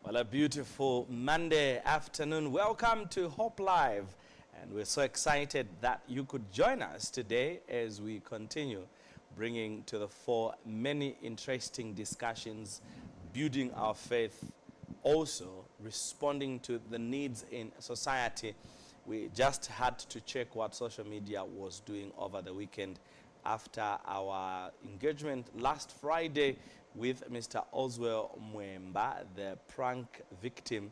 Well, a beautiful Monday afternoon. Welcome to Hope Live. And we're so excited that you could join us today as we continue bringing to the fore many interesting discussions, building our faith, also responding to the needs in society. We just had to check what social media was doing over the weekend after our engagement last Friday with Mr. Oswell Mwemba, the prank victim.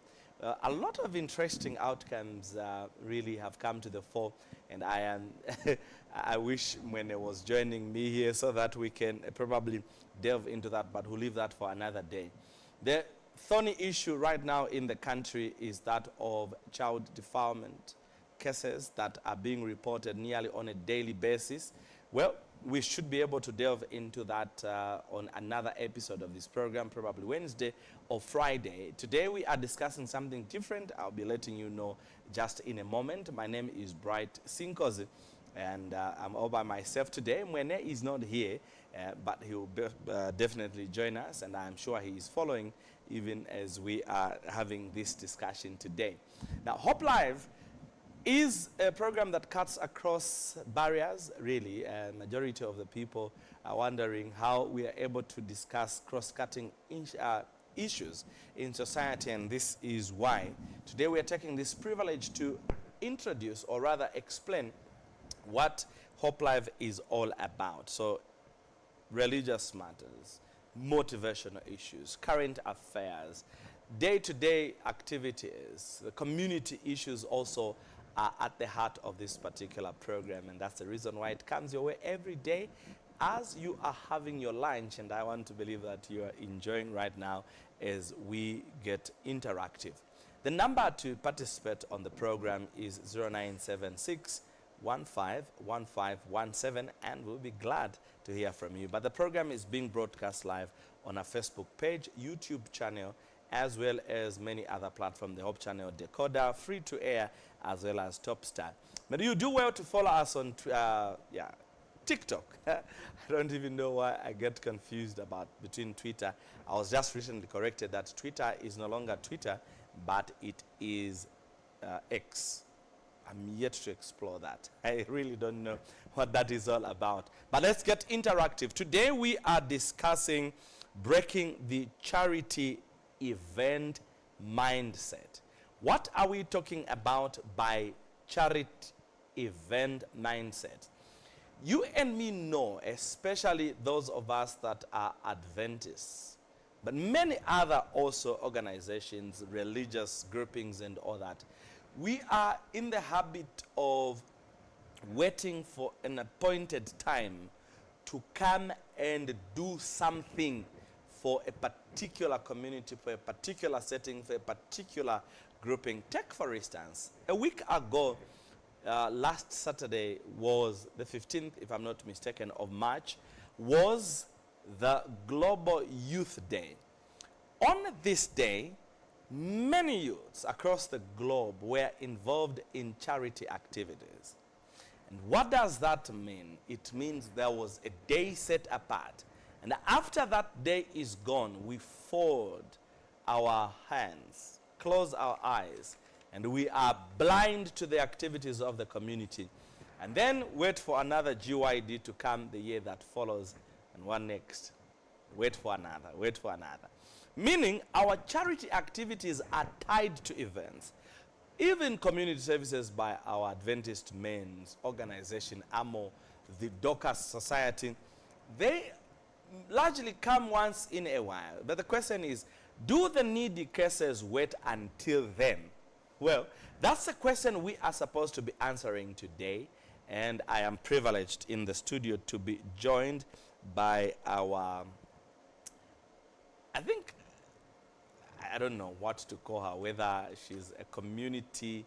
A lot of interesting outcomes really have come to the fore, and I wish Mwene was joining me here so that we can probably delve into that, but we'll leave that for another day. The thorny issue right now in the country is that of child defilement cases that are being reported nearly on a daily basis. Well, we should be able to delve into that on another episode of this program, probably Wednesday or Friday. Today we are discussing something different. I'll be letting you know just in a moment. My name is Bright Sinkozi, and I'm all by myself today. Mwene is not here, but he will definitely join us, and I'm sure he is following even as we are having this discussion today. Now, Hope Live is a program that cuts across barriers, really. Majority of the people are wondering how we are able to discuss cross-cutting issues in society, and this is why today we are taking this privilege to introduce, or rather explain, what Hope Live is all about. So, religious matters, motivational issues, current affairs, day-to-day activities, the community issues also are at the heart of this particular program, and that's the reason why it comes your way every day as you are having your lunch, and I want to believe that you are enjoying right now as we get interactive. The number to participate on the program is 0976 151517, and we'll be glad to hear from you. But the program is being broadcast live on our Facebook page, YouTube channel, as well as many other platforms, the Hope Channel Decoder, free to air, as well as Top Star. But you do well to follow us on TikTok. I don't even know why I get confused between Twitter. I was just recently corrected that Twitter is no longer Twitter, but it is X. I'm yet to explore that. I really don't know what that is all about. But let's get interactive. Today we are discussing breaking the charity event mindset. What are we talking about by charity event mindset? You and me know, especially those of us that are Adventists, but many other also organizations, religious groupings and all that, we are in the habit of waiting for an appointed time to come and do something for a particular community, for a particular setting, for a particular grouping. Take, for instance, a week ago, last Saturday was the 15th, if I'm not mistaken, of March, was the Global Youth Day. On this day, many youths across the globe were involved in charity activities. And what does that mean? It means there was a day set apart. And after that day is gone, we fold our hands, close our eyes, and we are blind to the activities of the community. And then wait for another GYD to come the year that follows, and one next. Wait for another, wait for another. Meaning our charity activities are tied to events. Even community services by our Adventist men's organization, AMO, the Dorcas Society, they largely come once in a while. But the question is, do the needy cases wait until then? Well, that's the question we are supposed to be answering today, and I am privileged in the studio to be joined by our, I don't know what to call her, whether she's a community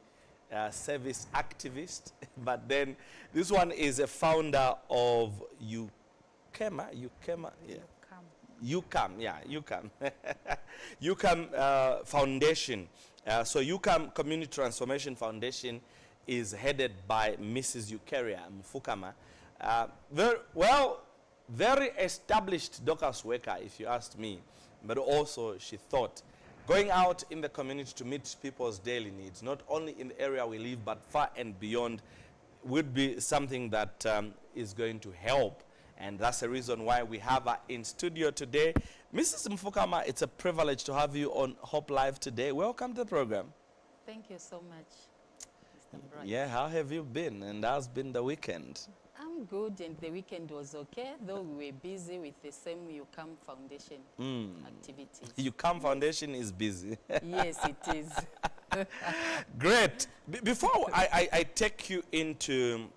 service activist, but then this one is a founder of UCAM, UCAM Foundation. So UCAM Community Transformation Foundation is headed by Mrs. Eukaria Mfukama. Very established Dorcas worker, if you asked me, but also she thought going out in the community to meet people's daily needs, not only in the area we live, but far and beyond, would be something that is going to help. And that's the reason why we have her in studio today. Mrs. Mfukama, it's a privilege to have you on Hope Live today. Welcome to the program. Thank you so much, Mr. Bright. Yeah, how have you been? And how's been the weekend? I'm good, and the weekend was okay, though we were busy with the same You Come Foundation activities. You Come Foundation is busy. Yes, it is. Great. Before I take you into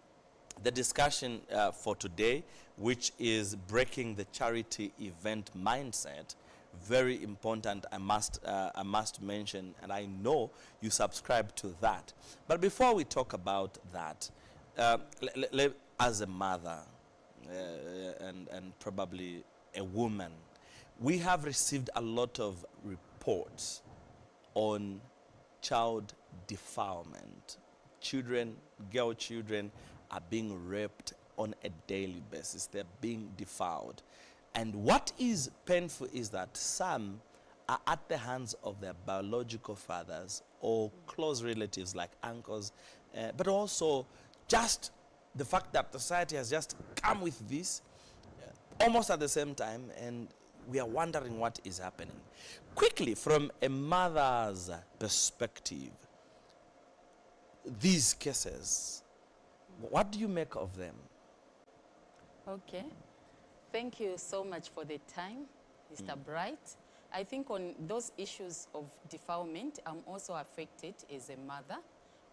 the discussion for today, which is breaking the charity event mindset, very important, I must mention, and I know you subscribe to that. But before we talk about that, as a mother and probably a woman, we have received a lot of reports on child defilement. Children, girl children, are being raped on a daily basis. They're being defiled. And what is painful is that some are at the hands of their biological fathers or close relatives like uncles, but also just the fact that society has just come with this almost at the same time, and we are wondering what is happening. Quickly, from a mother's perspective, these cases, what do you make of them? Okay. Thank you so much for the time, Mr. Bright. I think on those issues of defilement, I'm also affected as a mother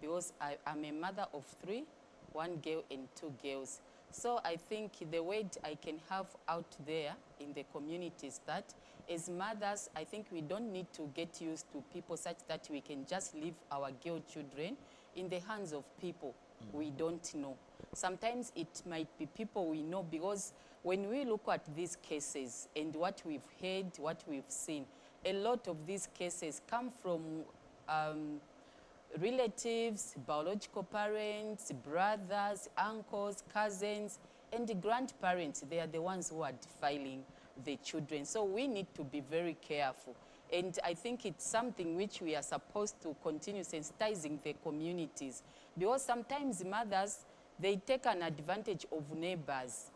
because I'm a mother of 3, 1 girl and 2 girls. So I think the word I can have out there in the community is that as mothers, I think we don't need to get used to people such that we can just leave our girl children in the hands of people we don't know. Sometimes it might be people we know, because when we look at these cases and what we've heard, what we've seen, a lot of these cases come from relatives, biological parents, brothers, uncles, cousins, and the grandparents. They are the ones who are defiling the children. So we need to be very careful. And I think it's something which we are supposed to continue sensitizing the communities, because sometimes mothers, they take an advantage of neighbors.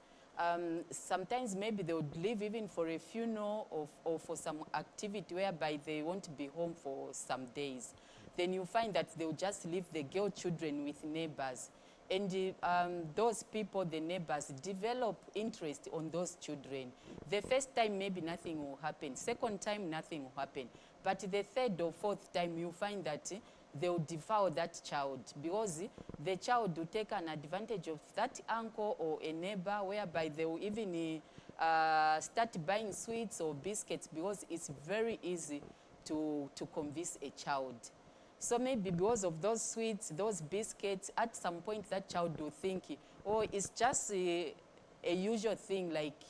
Sometimes maybe they would leave even for a funeral or for some activity whereby they won't be home for some days. Then you find that they'll just leave the girl children with neighbors. And those people, the neighbors, develop interest on those children. The first time, maybe nothing will happen. Second time, nothing will happen. But the third or fourth time, you find that they'll devour that child, because the child will take an advantage of that uncle or a neighbor, whereby they will even start buying sweets or biscuits, because it's very easy to convince a child. So maybe because of those sweets, those biscuits, at some point that child will think, oh, it's just a usual thing, like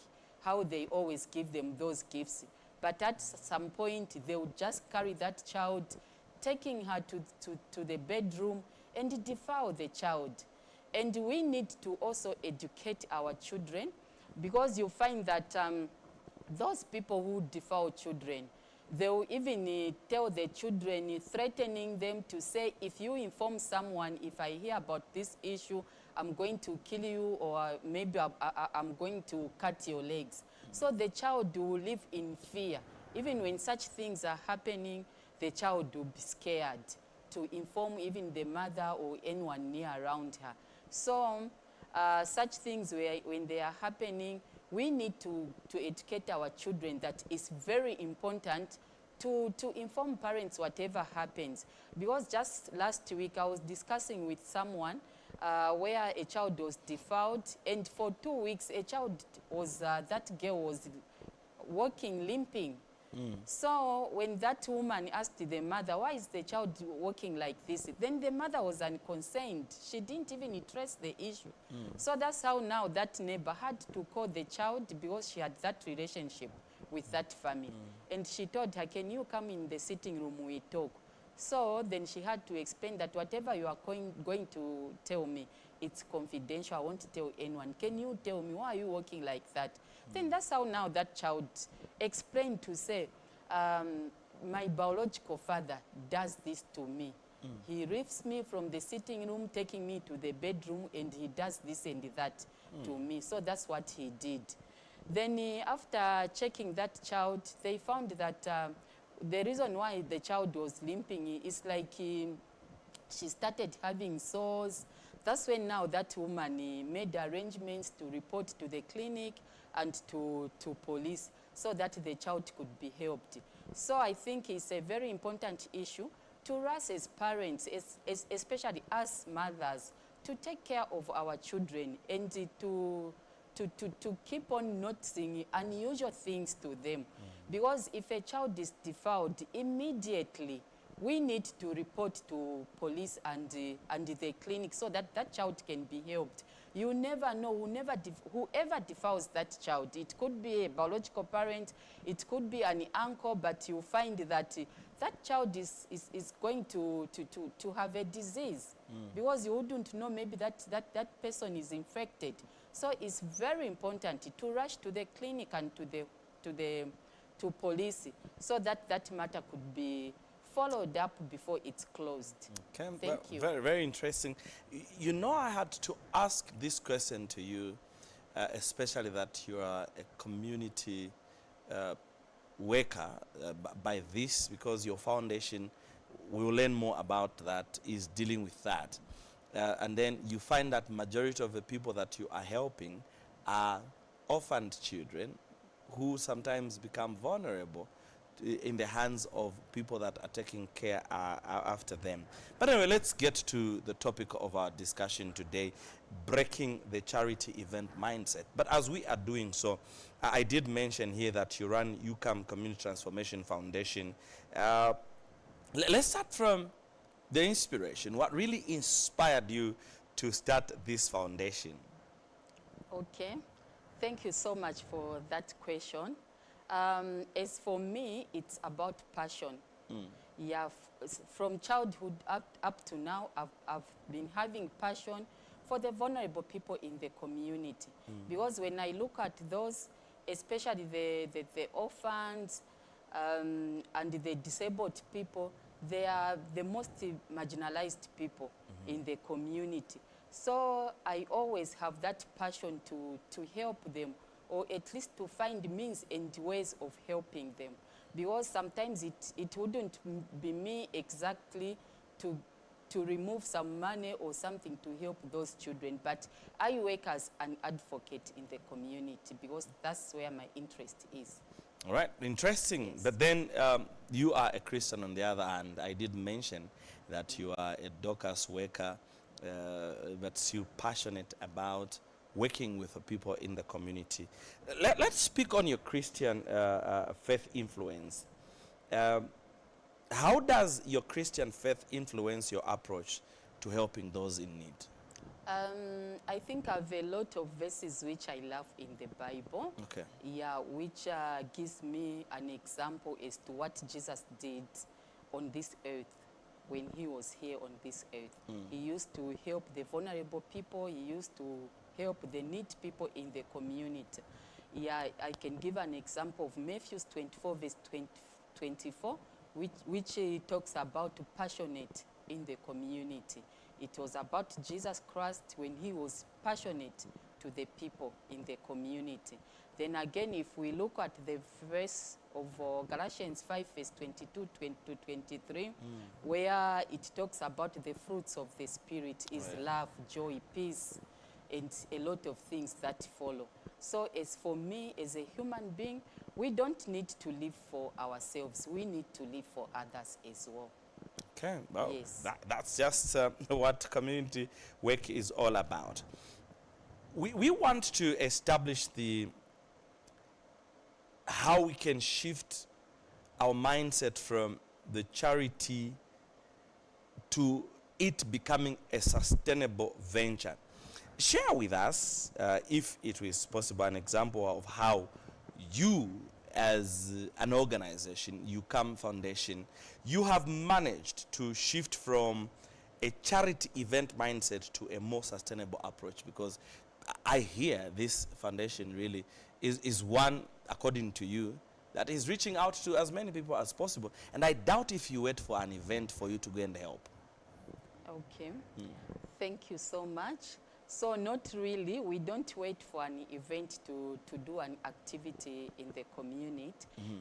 how they always give them those gifts. But at some point, they will just carry that child, taking her to the bedroom and devour the child. And we need to also educate our children, because you find that those people who devour children, they will even tell the children, threatening them to say, if you inform someone, if I hear about this issue, I'm going to kill you, or maybe I'm going to cut your legs. So the child will live in fear. Even when such things are happening, the child will be scared to inform even the mother or anyone near around her. So such things, when they are happening, we need to educate our children that it's very important to inform parents whatever happens. Because just last week I was discussing with someone where a child was defiled, and for 2 weeks a child was, that girl was walking, limping. So when that woman asked the mother, why is the child walking like this? Then the mother was unconcerned. She didn't even address the issue. So that's how now that neighbor had to call the child, because she had that relationship with that family. And she told her, can you come in the sitting room, we talk? So then she had to explain that whatever you are going to tell me, it's confidential. I won't tell anyone. Can you tell me, why are you walking like that? Then that's how now that child explained to say, my biological father does this to me. He lifts me from the sitting room, taking me to the bedroom, and he does this and that to me. So that's what he did. Then after checking that child, they found that the reason why the child was limping is like she started having sores. That's when now that woman made arrangements to report to the clinic and to police so that the child could be helped. So I think it's a very important issue to us as parents, especially us mothers, to take care of our children and to keep on noticing unusual things to them. Because if a child is defiled, immediately we need to report to police and the clinic so that that child can be helped. You never know, whoever defiles that child, it could be a biological parent, it could be an uncle, but you find that that child is going to have a disease because you wouldn't know maybe that person is infected. So it's very important to rush to the clinic and to police so that that matter could be followed up before it's closed. Okay. Thank you. Very, very interesting. You know, I had to ask this question to you, especially that you are a community worker by this, because your foundation, we will learn more about that, is dealing with that. And then you find that majority of the people that you are helping are orphaned children who sometimes become vulnerable in the hands of people that are taking care after them. But anyway, let's get to the topic of our discussion today, breaking the charity event mindset. But as we are doing so, I did mention here that you run UCAM Community Transformation Foundation. Let's start from the inspiration. What really inspired you to start this foundation? Okay. Thank you so much for that question. As for me, it's about passion. Yeah, from childhood up to now, I've been having passion for the vulnerable people in the community. Because when I look at those, especially the orphans and the disabled people, they are the most marginalized people in the community. So I always have that passion to help them, or at least to find means and ways of helping them. Because sometimes it wouldn't be me exactly to remove some money or something to help those children, but I work as an advocate in the community because that's where my interest is. All right, interesting. Yes. But then you are a Christian on the other hand. I did mention that you are a Dorcas worker, but you're passionate about working with the people in the community. Let's speak on your Christian faith influence. How does your Christian faith influence your approach to helping those in need? I think I have a lot of verses which I love in the Bible. Okay. Yeah, which gives me an example as to what Jesus did on this earth when he was here on this earth. He used to help the vulnerable people. He used to help the needy people in the community. Yeah, I can give an example of Matthew 24, verse 24, which talks about passionate in the community. It was about Jesus Christ when he was passionate to the people in the community. Then again, if we look at the verse of Galatians 5, verse 22 to 23, where it talks about the fruits of the Spirit is love, joy, peace, and a lot of things that follow. So as for me, as a human being, we don't need to live for ourselves. We need to live for others as well. Okay, well, yes. That's just what community work is all about. We want to establish how we can shift our mindset from the charity to it becoming a sustainable venture. Share with us, if it is possible, an example of how you, as an organization, UCAM Foundation, you have managed to shift from a charity event mindset to a more sustainable approach, because I hear this foundation really is one, according to you, that is reaching out to as many people as possible. And I doubt if you wait for an event for you to go and help. Okay. Thank you so much. So not really, we don't wait for an event to do an activity in the community,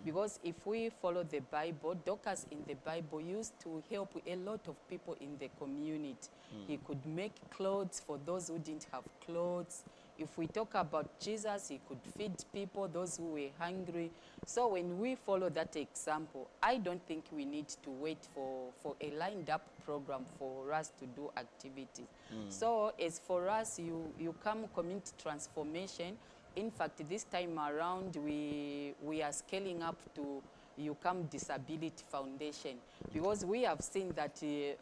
because if we follow the Bible, Dorcas in the Bible used to help a lot of people in the community. He could make clothes for those who didn't have clothes. If we talk about Jesus, he could feed people, those who were hungry. So when we follow that example, I don't think we need to wait for a lined up program for us to do activities. So as for us, you come community transformation. In fact, this time around, we are scaling up to You Come Disability Foundation, because we have seen that the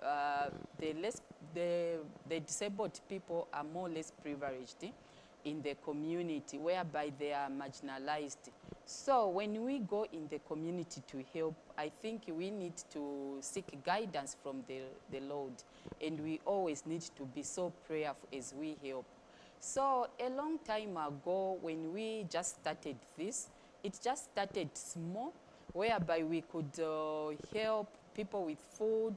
disabled people are more or less privileged in the community, whereby they are marginalized. So when we go in the community to help, I think we need to seek guidance from the Lord, and we always need to be so prayerful as we help. So a long time ago, when we just started this, it just started small, whereby we could help people with food.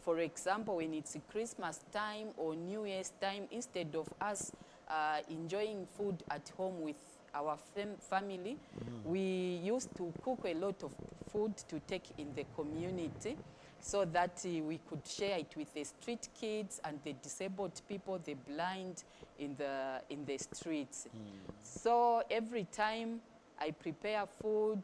For example, when it's Christmas time or New Year's time, instead of us enjoying food at home with our family, we used to cook a lot of food to take in the community, so that we could share it with the street kids and the disabled people, the blind in the streets. So every time I prepare food,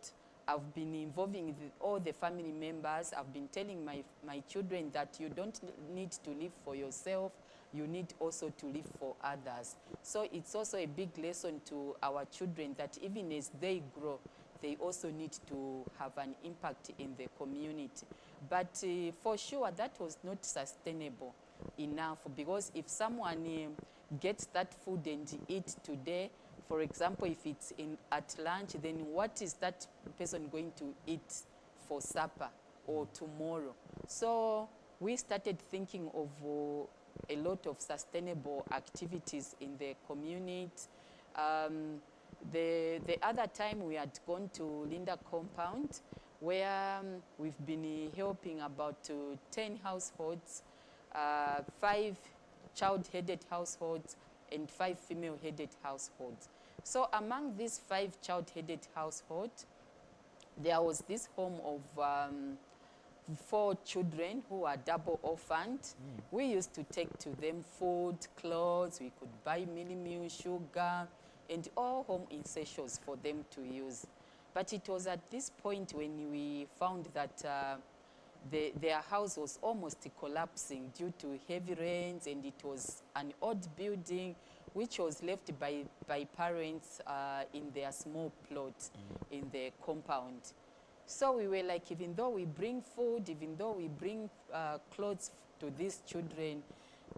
I've been involving all the family members. I've been telling my children that you don't need to live for yourself, you need also to live for others. So it's also a big lesson to our children that even as they grow, they also need to have an impact in the community. But for sure, that was not sustainable enough, because if someone gets that food and eat today, for example, if it's at lunch, then what is that person going to eat for supper or tomorrow? So we started thinking of a lot of sustainable activities in the community. The other time we had gone to Linda compound, where we've been helping about 10 households, 5 child-headed households and 5 female-headed households. So among these 5 child-headed households, there was this home of 4 children who are double orphaned. We used to take to them food, clothes, we could buy mealie meal, sugar, and all home essentials for them to use. But it was at this point when we found that their house was almost collapsing due to heavy rains, and it was an old building which was left by parents in their small plot in the compound. So we were like, even though we bring food, even though we bring clothes to these children,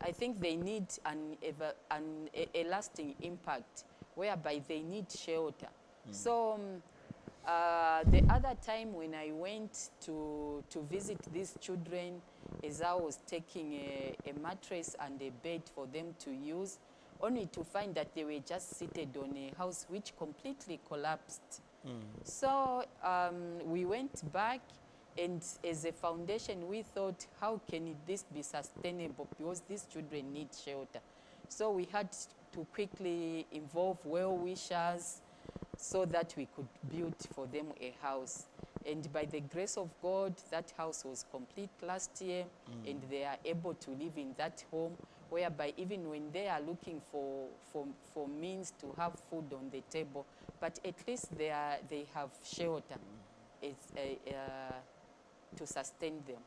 I think they need a lasting impact, whereby they need shelter. So the other time when I went to visit these children, as I was taking a mattress and a bed for them to use, only to find that they were just seated on a house which completely collapsed. So we went back, and as a foundation, we thought, how can this be sustainable? Because these children need shelter. So we had to quickly involve well-wishers so that we could build for them a house. And by the grace of God, that house was complete last year, and they are able to live in that home, whereby even when they are looking for means to have food on the table, but at least they have shelter to sustain them.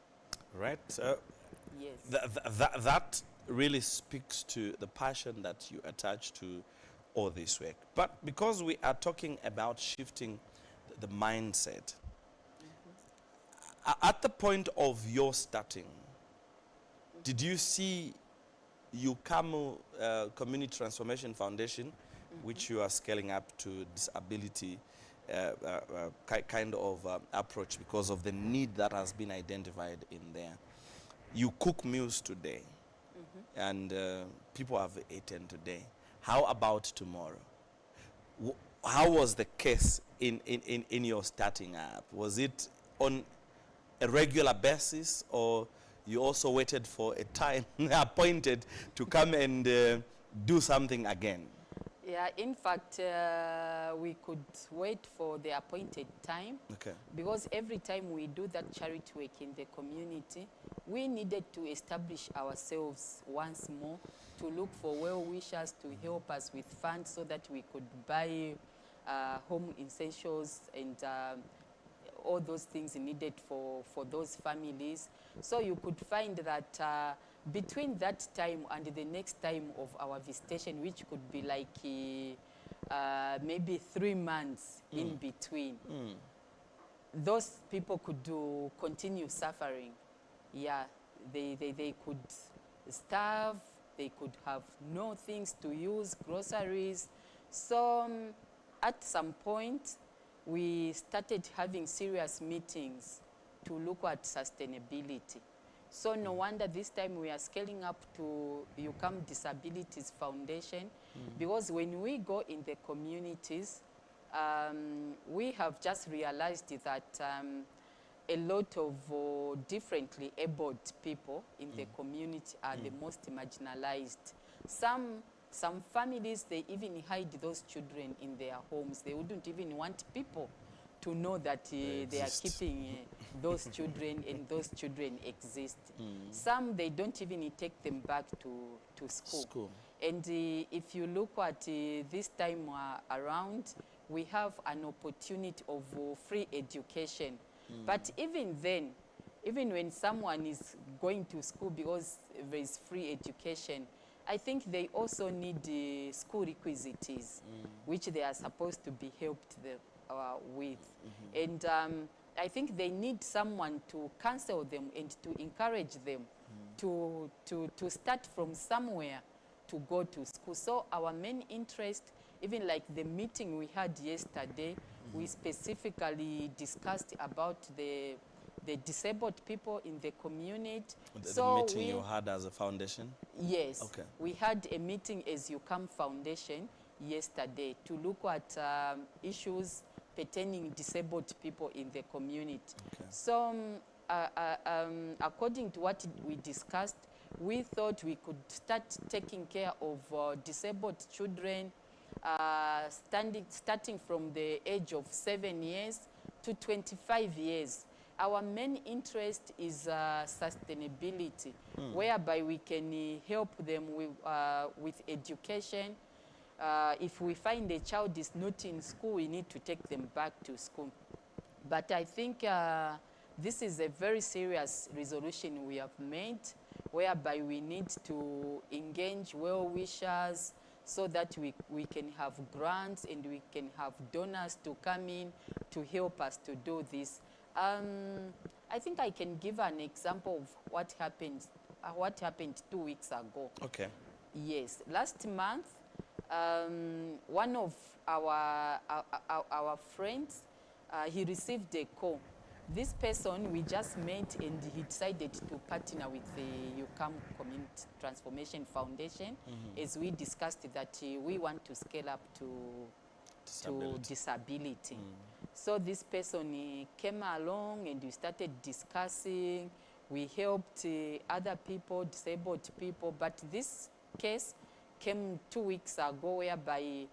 Right. Yes. That really speaks to the passion that you attach to all this work. But because we are talking about shifting the mindset, at the point of your starting, did you see UCAMU Community Transformation Foundation, which you are scaling up to disability kind of approach because of the need that has been identified in there? You cook meals today, and people have eaten today. How about tomorrow? how was the case in your starting up? Was it on a regular basis, or you also waited for a time appointed to come and do something again? Yeah, in fact, we could wait for the appointed time. Okay. Because every time we do that charity work in the community, we needed to establish ourselves once more, to look for well-wishers to help us with funds so that we could buy home essentials and all those things needed for those families. So you could find that between that time and the next time of our visitation, which could be like maybe 3 months in between, those people could continue suffering. Yeah, they could starve, they could have no things to use, groceries. So at some point, we started having serious meetings to look at sustainability. So no wonder this time we are scaling up to UCAM Disabilities Foundation, because when we go in the communities, we have just realized that a lot of differently abled people in the community are the most marginalized. Some families, they even hide those children in their homes. They wouldn't even want people to know that they are keeping those children, and those children exist. Some, they don't even take them back to school. And if you look at this time around, we have an opportunity of free education. But even then, even when someone is going to school because there is free education, I think they also need school requisites, which they are supposed to be helped with. And I think they need someone to counsel them and to encourage them to start from somewhere to go to school. So our main interest, even like the meeting we had yesterday, we specifically discussed about the disabled people in the community. The meeting you had as a foundation? Yes. Okay. We had a meeting as UCAM Foundation yesterday to look at issues pertaining disabled people in the community. Okay. So according to what we discussed, we thought we could start taking care of disabled children starting from the age of 7 years to 25 years. Our main interest is sustainability, whereby we can help them with education. If we find a child is not in school, we need to take them back to school. But I think this is a very serious resolution we have made, whereby we need to engage well-wishers so that we can have grants and we can have donors to come in to help us to do this. I think I can give an example of what happened 2 weeks ago. Okay. Yes, last month, one of our friends, he received a call. This person we just met, and he decided to partner with the UCAM Community Transformation Foundation, as we discussed that we want to scale up to disability. So this person came along and we started discussing. We helped other people, disabled people, but this case came 2 weeks ago, whereby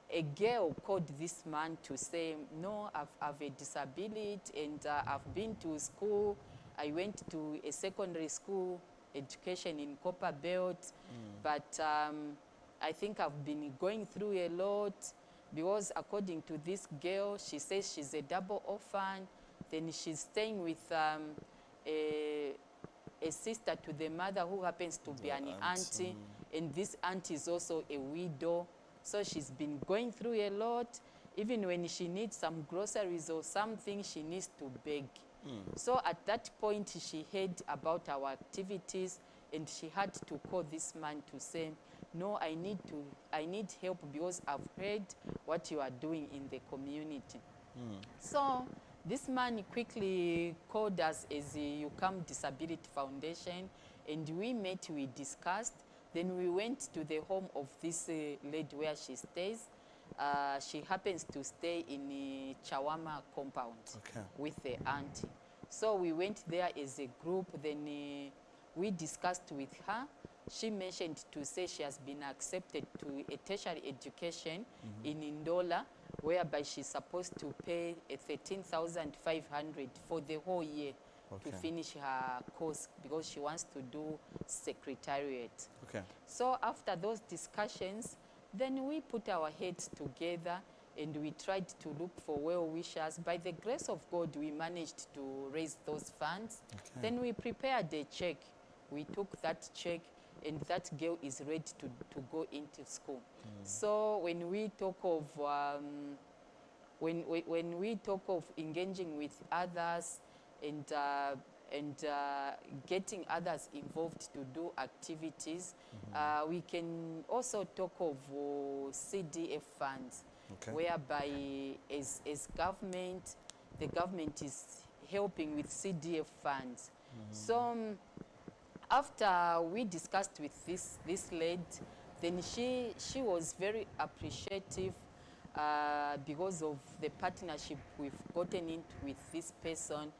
a girl called this man to say, no, I've a disability and I've been to school. I went to a secondary school education in Copper Belt, but I think I've been going through a lot, because according to this girl, she says she's a double orphan. Then she's staying with a sister to the mother who happens to be an auntie, and this auntie is also a widow. So she's been going through a lot. Even when she needs some groceries or something, she needs to beg. So at that point, she heard about our activities, and she had to call this man to say, no, I need help, because I've heard what you are doing in the community. So this man quickly called us as the UCAM Disability Foundation, and we met, we discussed. Then we went to the home of this lady where she stays. She happens to stay in the Chawama compound with the auntie. So we went there as a group. Then we discussed with her. She mentioned to say she has been accepted to a tertiary education in Ndola, whereby she's supposed to pay 13,500 for the whole year to finish her course because she wants to do secretariat. So after those discussions, then we put our heads together and we tried to look for well-wishers. By the grace of God, we managed to raise those funds. Then we prepared a check. We took that check, and that girl is ready to go into school. So when we talk of when we talk of engaging with others and getting others involved to do activities, we can also talk of CDF funds, whereby as government, the government is helping with CDF funds. So after we discussed with this lady, then she was very appreciative because of the partnership we've gotten into with this person.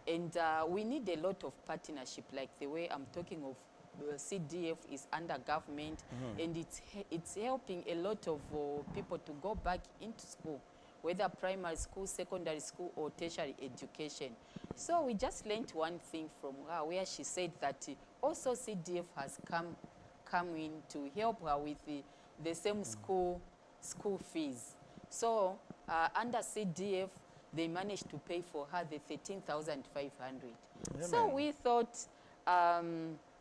And we need a lot of partnership, like the way I'm talking of CDF is under government, and it's helping a lot of people to go back into school, whether primary school, secondary school, or tertiary education. So we just learned one thing from her, where she said that also CDF has come in to help her with the same school fees. So under CDF, they managed to pay for her the 13,500. So we thought,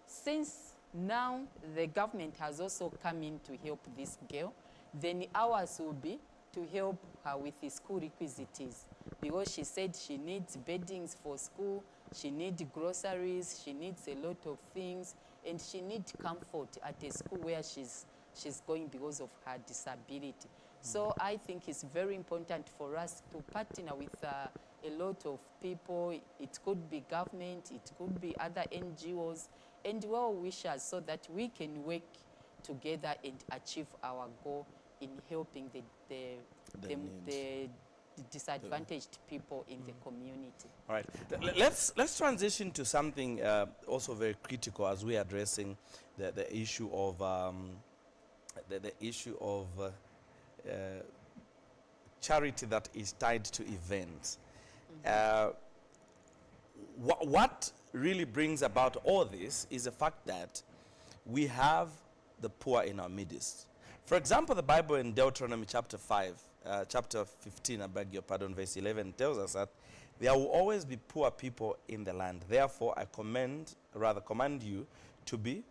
since now the government has also come in to help this girl, then ours will be to help her with the school requisites, because she said she needs beddings for school, she needs groceries, she needs a lot of things, and she needs comfort at a school where she's going because of her disability. So I think it's very important for us to partner with a lot of people. It could be government, it could be other NGOs and well-wishers, so that we can work together and achieve our goal in helping the disadvantaged people in the community. All right. Let's transition to something also very critical as we are addressing the issue of charity that is tied to events. What really brings about all this is the fact that we have the poor in our midst. For example, the Bible in Deuteronomy chapter 15, I beg your pardon, verse 11 tells us that there will always be poor people in the land. Therefore, I command you to be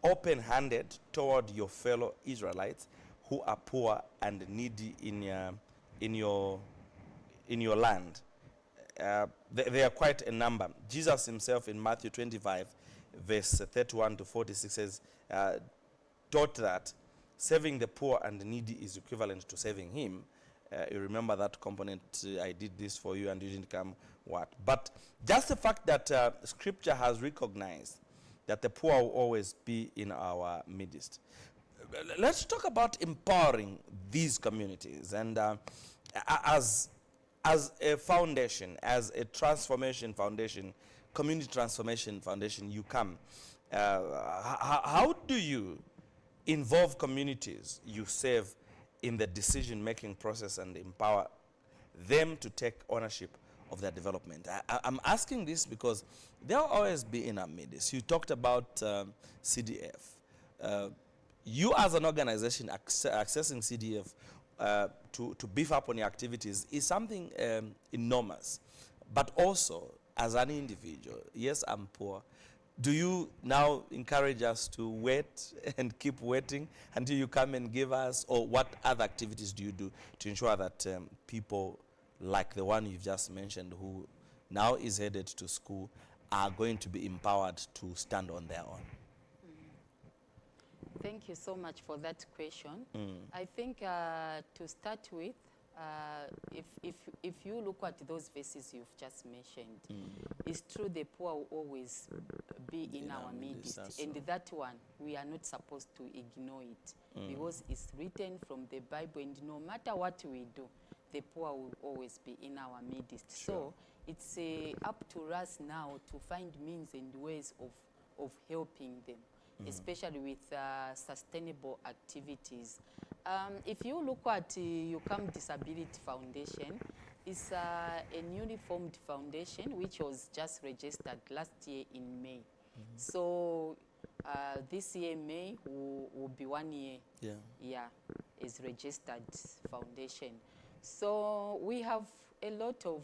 open-handed toward your fellow Israelites who are poor and needy in your land. They are quite a number. Jesus himself in Matthew 25, verse 31 to 46 says, taught that saving the poor and the needy is equivalent to saving him. You remember that component, I did this for you and you didn't come, what? But just the fact that Scripture has recognized that the poor will always be in our midst. Let's talk about empowering these communities. And as a foundation, as a transformation foundation, community transformation foundation, you come. How do you involve communities you serve in the decision-making process and empower them to take ownership of their development? I'm asking this because they'll always be in our midst. You talked about CDF. You as an organization accessing CDF to beef up on your activities is something enormous. But also, as an individual, yes, I'm poor. Do you now encourage us to wait and keep waiting until you come and give us, or what other activities do you do to ensure that people like the one you've just mentioned, who now is headed to school, are going to be empowered to stand on their own? Thank you so much for that question. I think to start with, if you look at those verses you've just mentioned, it's true the poor will always be in our midst. And that one, we are not supposed to ignore it because it's written from the Bible, and no matter what we do, the poor will always be in our midst. Sure. So it's up to us now to find means and ways of helping them, especially with sustainable activities. If you look at UCAM Disability Foundation, it's a newly formed foundation which was just registered last year in May. So this year, May, will be 1 year. Yeah, is registered foundation. So we have a lot of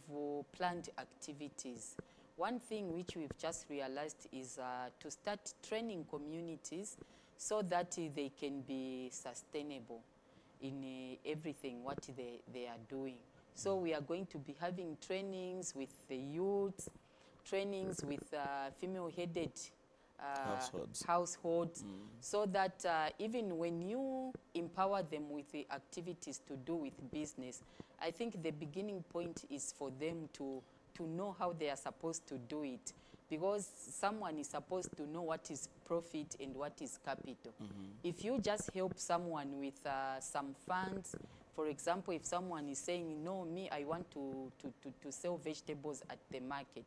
planned activities. One thing which we've just realized is to start training communities so that they can be sustainable in everything what they are doing. So we are going to be having trainings with the youth, trainings with female-headed households, so that even when you empower them with the activities to do with business, I think the beginning point is for them to know how they are supposed to do it, because someone is supposed to know what is profit and what is capital. If you just help someone with some funds, for example, if someone is saying, no, me, I want to sell vegetables at the market,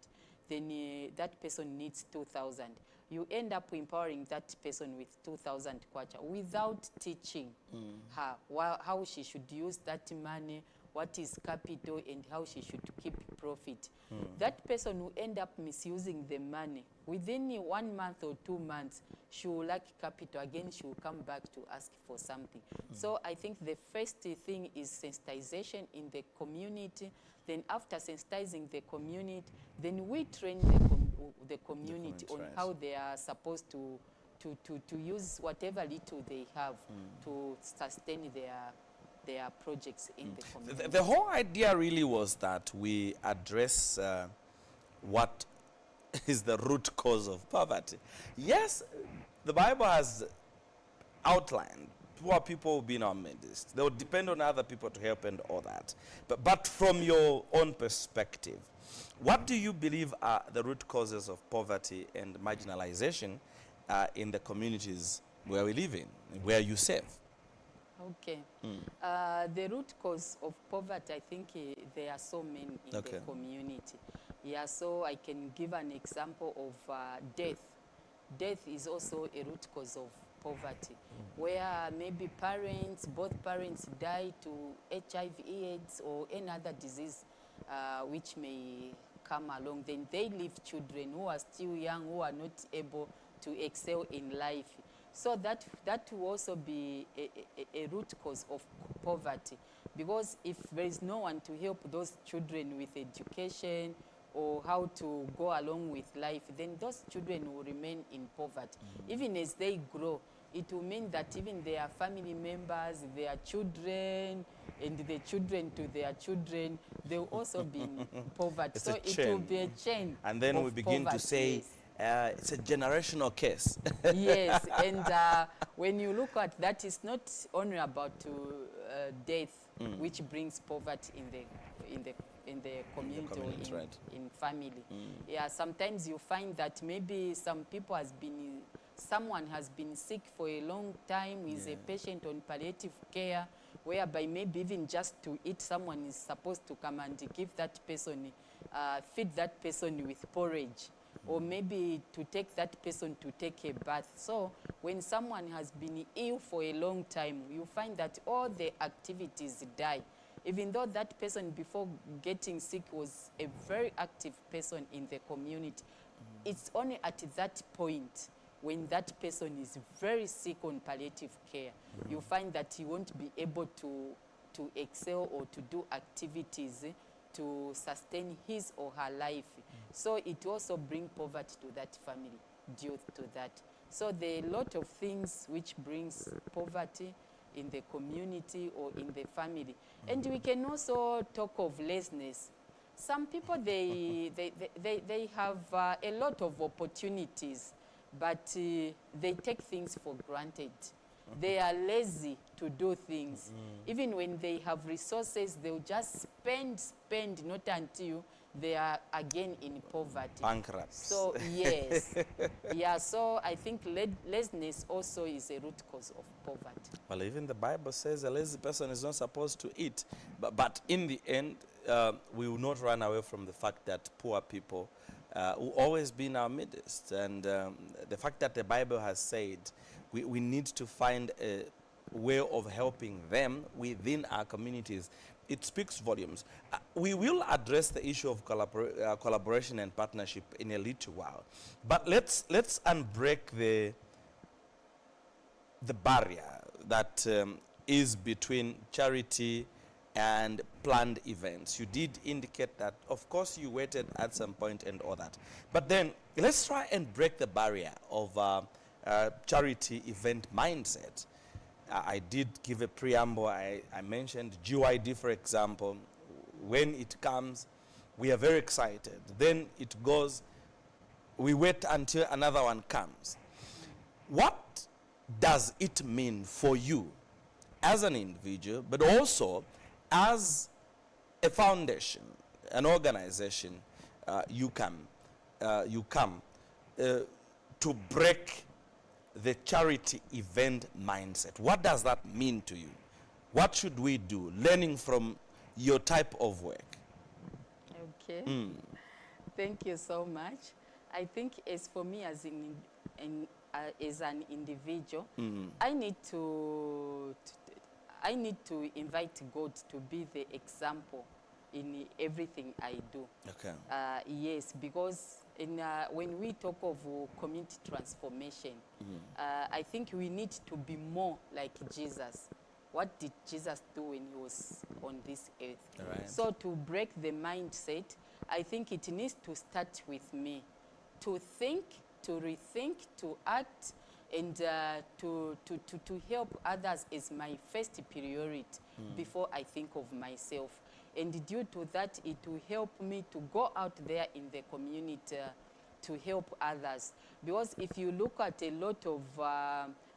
then that person needs 2,000. You end up empowering that person with 2,000 kwacha without teaching her how she should use that money, what is capital, and how she should keep profit. That person will end up misusing the money. Within 1 month or 2 months, she will lack capital. Again, she will come back to ask for something. So I think the first thing is sensitization in the community. Then after sensitizing the community, then we train the community on how they are supposed to use whatever little they have to sustain their projects in the community. The whole idea really was that we address what is the root cause of poverty. Yes, the Bible has outlined poor people will be in our midst. They will depend on other people to help and all that. But from your own perspective, what do you believe are the root causes of poverty and marginalization in the communities where we live in, where you serve? Okay. The root cause of poverty, I think there are so many in the community. Yeah, so I can give an example of death. Death is also a root cause of poverty, where maybe both parents die to HIV/AIDS or any other disease which may come along. Then they leave children who are still young, who are not able to excel in life. So that will also be a root cause of poverty, because if there is no one to help those children with education or how to go along with life, then those children will remain in poverty. Even as they grow, it will mean that even their family members, their children, and the children to their children, they will also be in poverty. It's so it will be a chain. And then we begin poverty, to say, yes. It's a generational case. Yes, and when you look at that, it's not only about death, which brings poverty in the community or in family. Yeah, sometimes you find that maybe someone has been sick for a long time, is a patient on palliative care, whereby maybe even just to eat, someone is supposed to come and give that person, feed that person with porridge, or maybe to take that person to take a bath. So when someone has been ill for a long time, you find that all the activities die. Even though that person before getting sick was a very active person in the community, it's only at that point when that person is very sick on palliative care, you find that he won't be able to excel or to do activities to sustain his or her life. So it also brings poverty to that family due to that. So there are a lot of things which brings poverty in the community or in the family. And we can also talk of laziness. Some people, they have a lot of opportunities, but they take things for granted. They are lazy to do things. Even when they have resources, they'll just spend, not until they are again in poverty. Bankrupts. So yes, yeah. So I think laziness also is a root cause of poverty. Well, even the Bible says a lazy person is not supposed to eat. But in the end, we will not run away from the fact that poor people will always be in our midst. And the fact that the Bible has said we need to find a way of helping them within our communities, it speaks volumes. We will address the issue of collaboration and partnership in a little while. But let's unbreak the barrier that is between charity and planned events. You did indicate that, of course, you waited at some point and all that. But then let's try and break the barrier of charity event mindset. I did give a preamble. I mentioned GYD, for example. When it comes, we are very excited. Then it goes, we wait until another one comes. What does it mean for you as an individual, but also as a foundation, an organization, you come to break the charity event mindset? What does that mean to you? What should we do, learning from your type of work? Okay. Thank you so much. I think as for me as an individual, I need to invite God to be the example in everything I do. Okay. Yes, because when we talk of community transformation, I think we need to be more like Jesus. What did Jesus do when he was on this earth? Right. So to break the mindset, I think it needs to start with me. To think, to rethink, to act, and to help others is my first priority before I think of myself. And due to that, it will help me to go out there in the community to help others. Because if you look at a lot of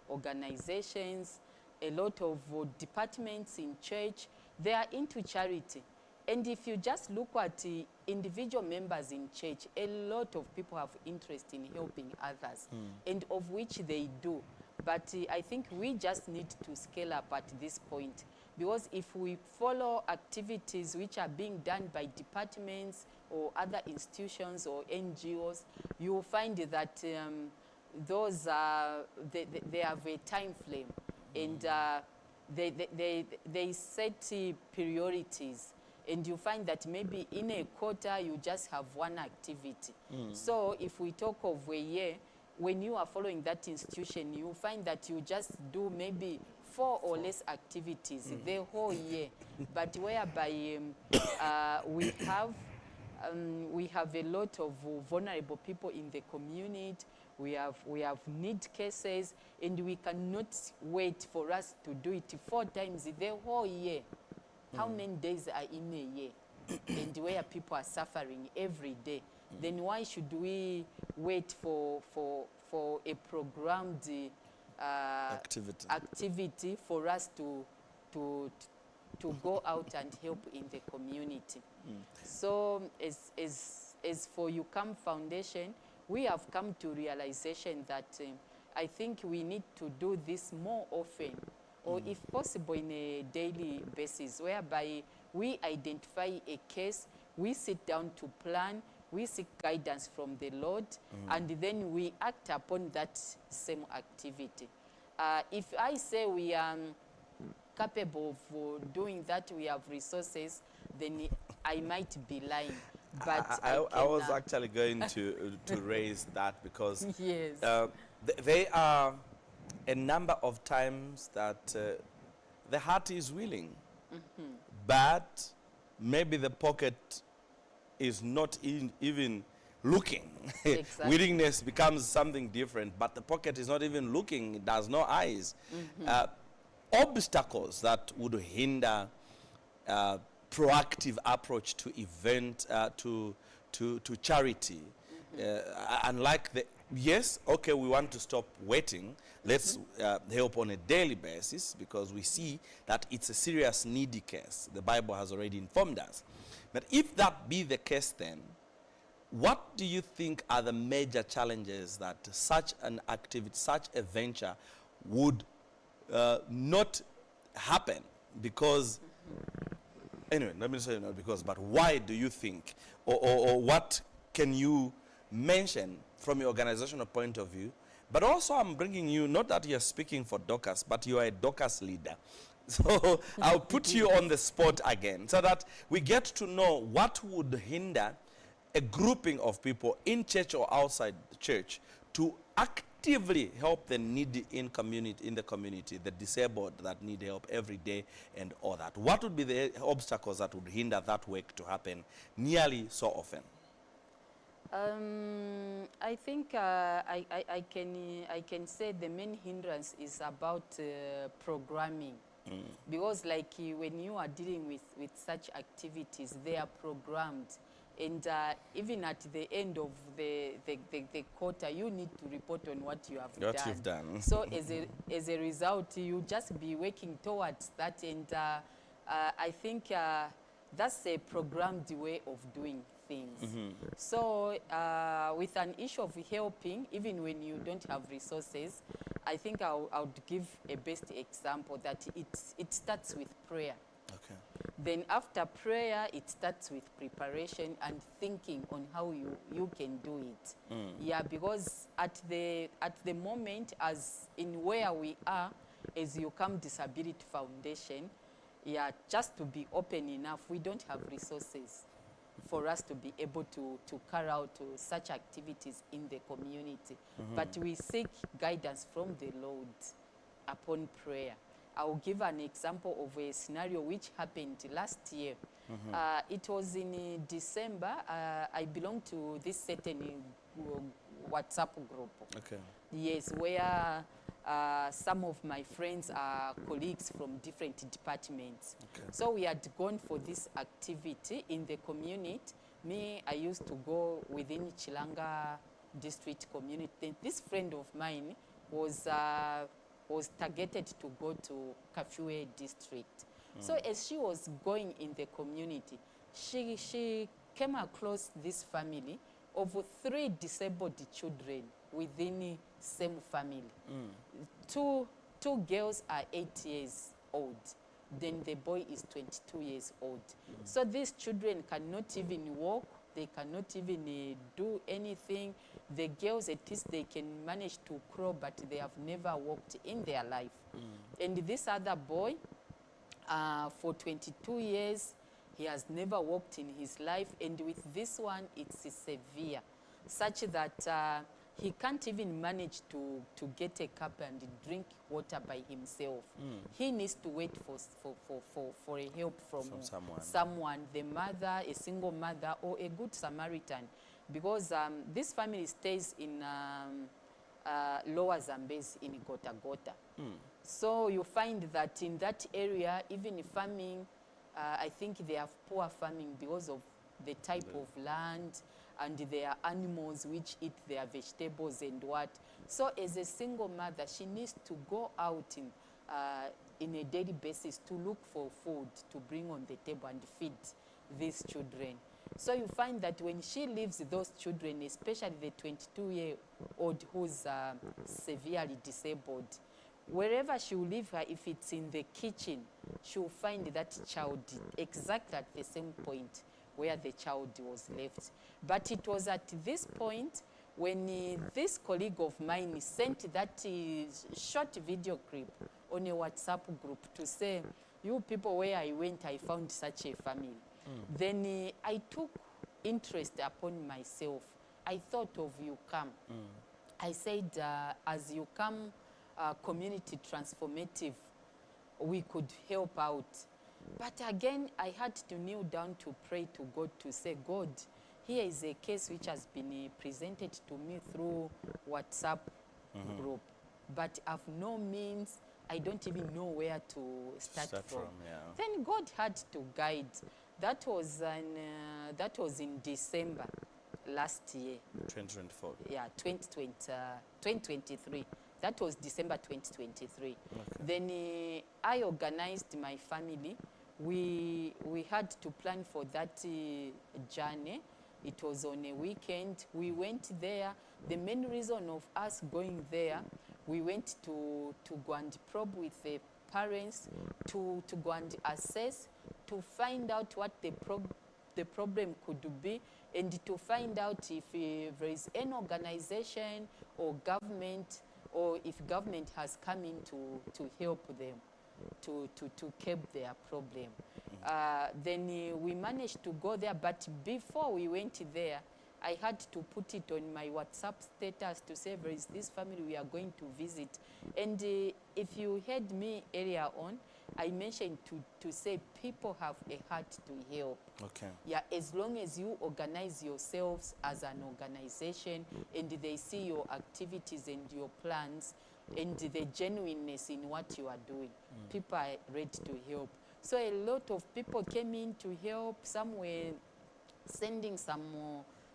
organizations, a lot of departments in church, they are into charity. And if you just look at individual members in church, a lot of people have interest in helping others, and of which they do. But I think we just need to scale up at this point. Because if we follow activities which are being done by departments or other institutions or NGOs, you will find that those they have a time frame, and they set priorities. And you find that maybe in a quarter you just have one activity. So if we talk of a year, when you are following that institution, you find that you just do maybe 4 or less activities the whole year. But whereby we have a lot of vulnerable people in the community. We have need cases, and we cannot wait for us to do it 4 times the whole year. How many days are in a year? And where people are suffering every day. Then why should we wait for a programmed activity for us to go out and help in the community? So as for YouCome Foundation, we have come to realization that I think we need to do this more often, or if possible in a daily basis, whereby we identify a case, we sit down to plan, we seek guidance from the Lord, and then we act upon that same activity. If I say we are capable of doing that, we have resources, then I might be lying. But I was actually going to raise that, because yes. There are a number of times that the heart is willing, but maybe the pocket is not even looking. Exactly. Willingness becomes something different, but the pocket is not even looking, it has no eyes. Obstacles that would hinder proactive approach to event, to charity, unlike the yes, okay, we want to stop waiting. Let's help on a daily basis, because we see that it's a serious needy case. The Bible has already informed us. But if that be the case, then what do you think are the major challenges that such an activity, such a venture would not happen? Because, anyway, let me say not because, but why do you think, or what can you mention from your organizational point of view? But also I'm bringing you, not that you're speaking for Dorcas, but you are a Dorcas leader. So I'll put you on the spot again so that we get to know what would hinder a grouping of people in church or outside the church to actively help the needy in the community, the disabled that need help every day and all that. What would be the obstacles that would hinder that work to happen nearly so often? I think I can say the main hindrance is about programming. Because like when you are dealing with such activities, they are programmed. And even at the end of the quarter, you need to report on what you have done. What you've done. So as a result, you just be working towards that. And I think that's a programmed way of doing things. So with an issue of helping, even when you don't have resources, I think I would give a best example that it starts with prayer. Okay. Then after prayer, it starts with preparation and thinking on how you can do it. Yeah, because at the moment, as in where we are, as you come Disability Foundation, yeah, just to be open enough, we don't have resources for us to be able to carry out such activities in the community. But we seek guidance from the Lord upon prayer. I will give an example of a scenario which happened last year. It was in December. I belong to this certain WhatsApp group. Okay. Yes, where some of my friends are colleagues from different departments. Okay. So we had gone for this activity in the community. Me, I used to go within Chilanga district community. This friend of mine was targeted to go to Kafue district. So as she was going in the community, she came across this family of 3 disabled children within the same family. Two girls are 8 years old. Then the boy is 22 years old. So these children cannot even walk. They cannot even do anything. The girls, at least they can manage to crawl, but they have never walked in their life. And this other boy, for 22 years, he has never walked in his life. And with this one, it's severe, such that he can't even manage to get a cup and drink water by himself. He needs to wait for a help from someone, the mother, a single mother, or a good Samaritan. Because this family stays in Lower Zambezi in Gota Gota. So you find that in that area, even farming, I think they have poor farming because of the type of land and their animals which eat their vegetables and what. So as a single mother, she needs to go out in a daily basis to look for food to bring on the table and feed these children. So you find that when she leaves those children, especially the 22-year-old who's severely disabled, wherever she will leave her, if it's in the kitchen, she will find that child exactly at the same point where the child was left. But it was at this point when this colleague of mine sent that short video clip on a WhatsApp group to say, you people, where I went, I found such a family. Then I took interest upon myself. I thought of you come. I said, as you come, community transformative, we could help out. But again, I had to kneel down to pray to God to say, God, here is a case which has been presented to me through WhatsApp group, but I've no means. I don't even know where to start from. Then God had to guide. That was in December last year. 2024. Yeah, 2023. That was December 2023. Okay. Then I organized my family. We had to plan for that journey. It was on a weekend. We went there. The main reason of us going there, we went to go and probe with the parents, to go and assess, to find out what the problem could be, and to find out if there is any organization or government, or if government has come in to help them to curb their problem. Then we managed to go there, but before we went there, I had to put it on my WhatsApp status to say there is this family we are going to visit. And if you heard me earlier on, I mentioned to say people have a heart to help. Okay. Yeah, as long as you organize yourselves as an organization and they see your activities and your plans and the genuineness in what you are doing, people are ready to help. So a lot of people came in to help. Some were sending some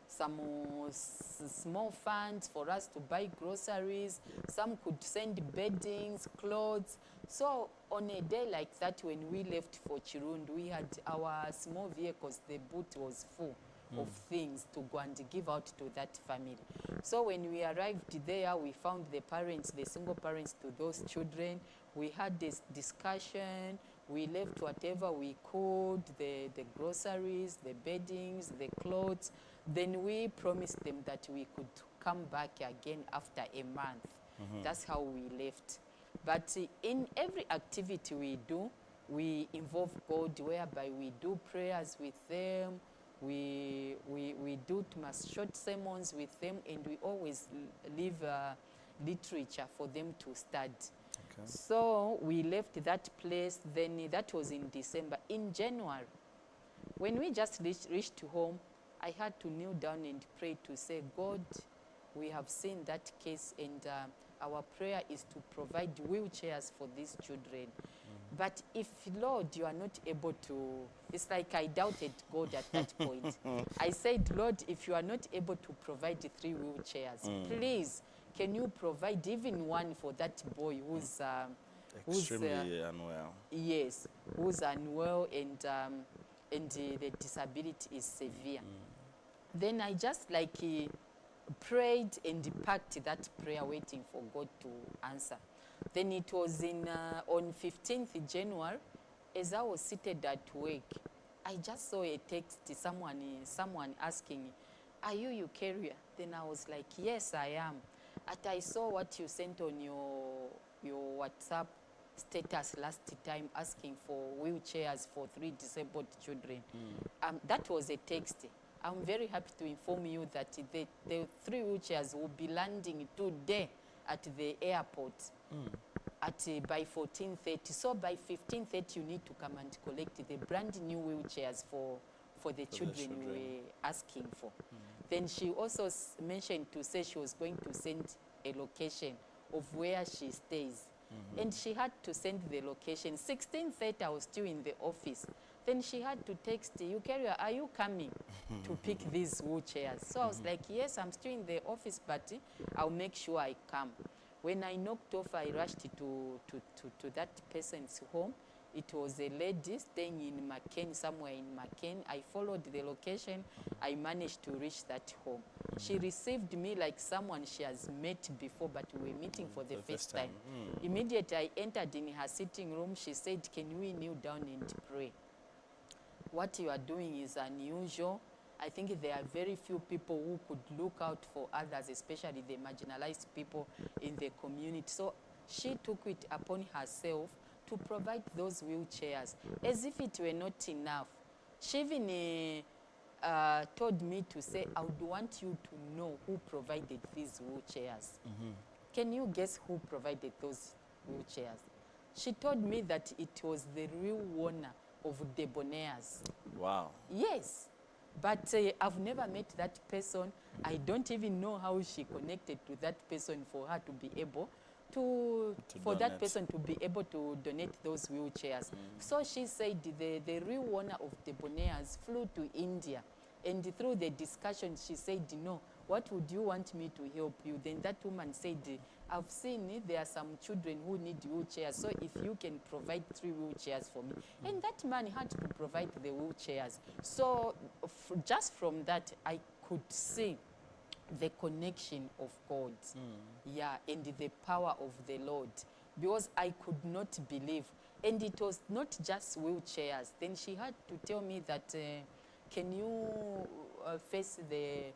small funds for us to buy groceries. Some could send beddings, clothes. So on a day like that, when we left for Chirund, we had our small vehicles. The boot was full of things to go and give out to that family. So when we arrived there, we found the parents, the single parents to those children. We had this discussion. We left whatever we could, the groceries, the beddings, the clothes. Then we promised them that we could come back again after a month. That's how we left. But in every activity we do, we involve God, whereby we do prayers with them, we do short sermons with them, and we always leave literature for them to study. Okay. So we left that place. Then that was in December. In January, when we just reached home, I had to kneel down and pray to say, God, we have seen that case, and our prayer is to provide wheelchairs for these children. But if, Lord, you are not able to, it's like I doubted God at that point. I said, Lord, if you are not able to provide 3 wheelchairs, please, can you provide even one for that boy who's Extremely unwell. Yes, who's unwell, and the disability is severe. Then I just prayed and packed that prayer, waiting for God to answer. Then it was on 15th January, as I was seated at work, I just saw a text, someone asking me, are you Eukarya? Then I was like, yes, I am. I saw what you sent on your WhatsApp status last time, asking for wheelchairs for 3 disabled children. That was a text. I'm very happy to inform you that the 3 wheelchairs will be landing today at the airport by 14:30. So by 15:30, you need to come and collect the brand new wheelchairs for the children you were asking for. Then she also mentioned to say she was going to send a location of where she stays. And she had to send the location. 16:30, I was still in the office. Then she had to text, Eukarya, are you coming to pick these wheelchairs? So I was like, yes, I'm still in the office, but I'll make sure I come. When I knocked off, I rushed to that person's home. It was a lady staying in McCain, somewhere in McCain. I followed the location. I managed to reach that home. She received me like someone she has met before, but we were meeting for the first time. Immediately, I entered in her sitting room. She said, can we kneel down and pray? What you are doing is unusual. I think there are very few people who could look out for others, especially the marginalized people in the community. So she took it upon herself to provide those wheelchairs, as if it were not enough. She even told me to say, I would want you to know who provided these wheelchairs. Can you guess who provided those wheelchairs? She told me that it was the real owner of Debonaires. Wow. Yes. But I've never met that person. I don't even know how she connected to that person for her to be able for that person to be able to donate those wheelchairs. So she said the real owner of Debonaires flew to India And through the discussion, she said, no, what would you want me to help you? Then that woman said, I've seen there are some children who need wheelchairs, so if you can provide 3 wheelchairs for me. And that man had to provide the wheelchairs. So just from that, I could see the connection of God, yeah, and the power of the Lord, because I could not believe. And it was not just wheelchairs. Then she had to tell me that, can you face the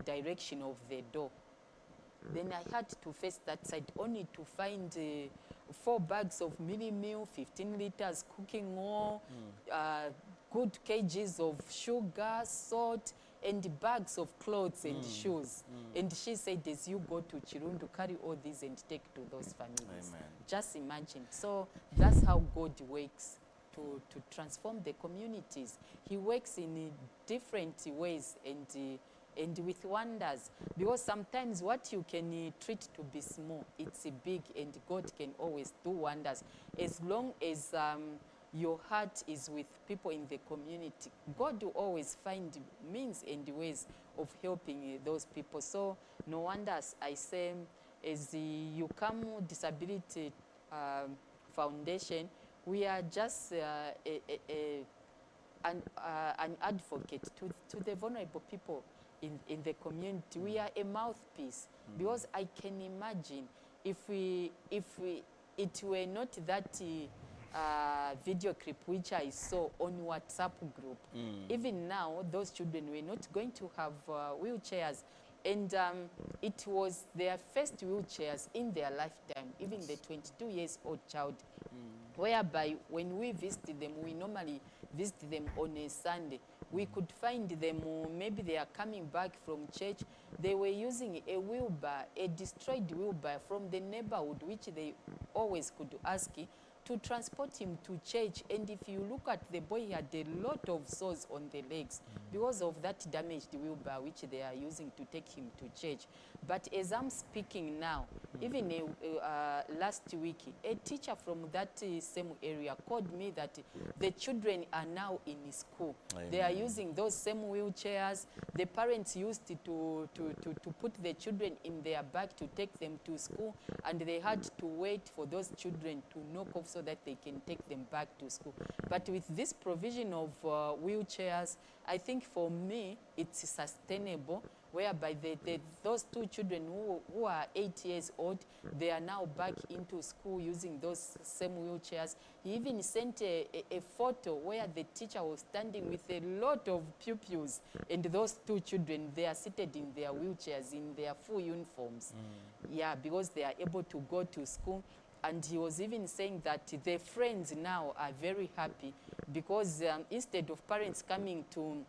direction of the door? Then I had to face that side, only to find 4 bags of mini meal, 15 liters cooking oil, good kgs of sugar, salt, and bags of clothes and shoes. And she said, as you go to Chirundu, carry all these and take to those families. Amen. Just imagine. So that's how God works to transform the communities. He works in different ways and with wonders. Because sometimes what you can treat to be small, it's big, and God can always do wonders. As long as your heart is with people in the community, God will always find means and ways of helping those people. So no wonder, as I say, as the UCAM Disability Foundation, we are just an advocate to the vulnerable people in the community. We are a mouthpiece, because I can imagine if it were not that video clip which I saw on WhatsApp group, even now those children were not going to have wheelchairs. And it was their first wheelchairs in their lifetime, even the 22 years old child, whereby when we visit them, we normally visit them on a Sunday. We could find them, maybe they are coming back from church. They were using a wheelbarrow, a destroyed wheelbarrow from the neighborhood, which they always could ask to transport him to church. And if you look at the boy, he had a lot of sores on the legs because of that damaged wheelbarrow which they are using to take him to church. But as I'm speaking now, even last week, a teacher from that same area called me that the children are now in school. Amen. They are using those same wheelchairs. The parents used to put the children in their bag to take them to school, and they had to wait for those children to knock off so that they can take them back to school. But with this provision of wheelchairs, I think for me it's sustainable, whereby those 2 children who are 8 years old, they are now back into school using those same wheelchairs. He even sent a photo where the teacher was standing with a lot of pupils, and those 2 children, they are seated in their wheelchairs in their full uniforms. Yeah, because they are able to go to school. And he was even saying that their friends now are very happy, because instead of parents coming to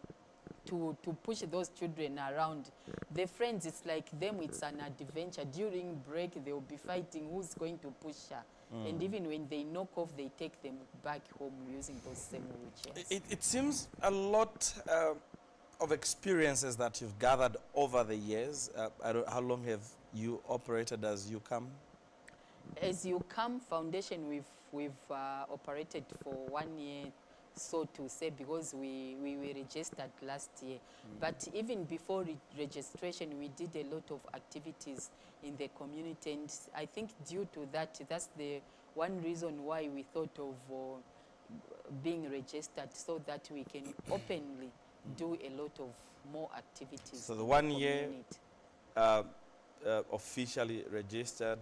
push those children around, the friends, it's like them, it's an adventure. During break, they will be fighting who's going to push her. And even when they knock off, they take them back home using those same wheelchairs. It seems a lot of experiences that you've gathered over the years. How long have you operated as UCAM? As UCAM Foundation, we've operated for 1 year, so to say, because we were registered last year. But even before registration, we did a lot of activities in the community, and I think due to that, that's the one reason why we thought of being registered, so that we can openly do a lot of more activities. So the 1 year officially registered.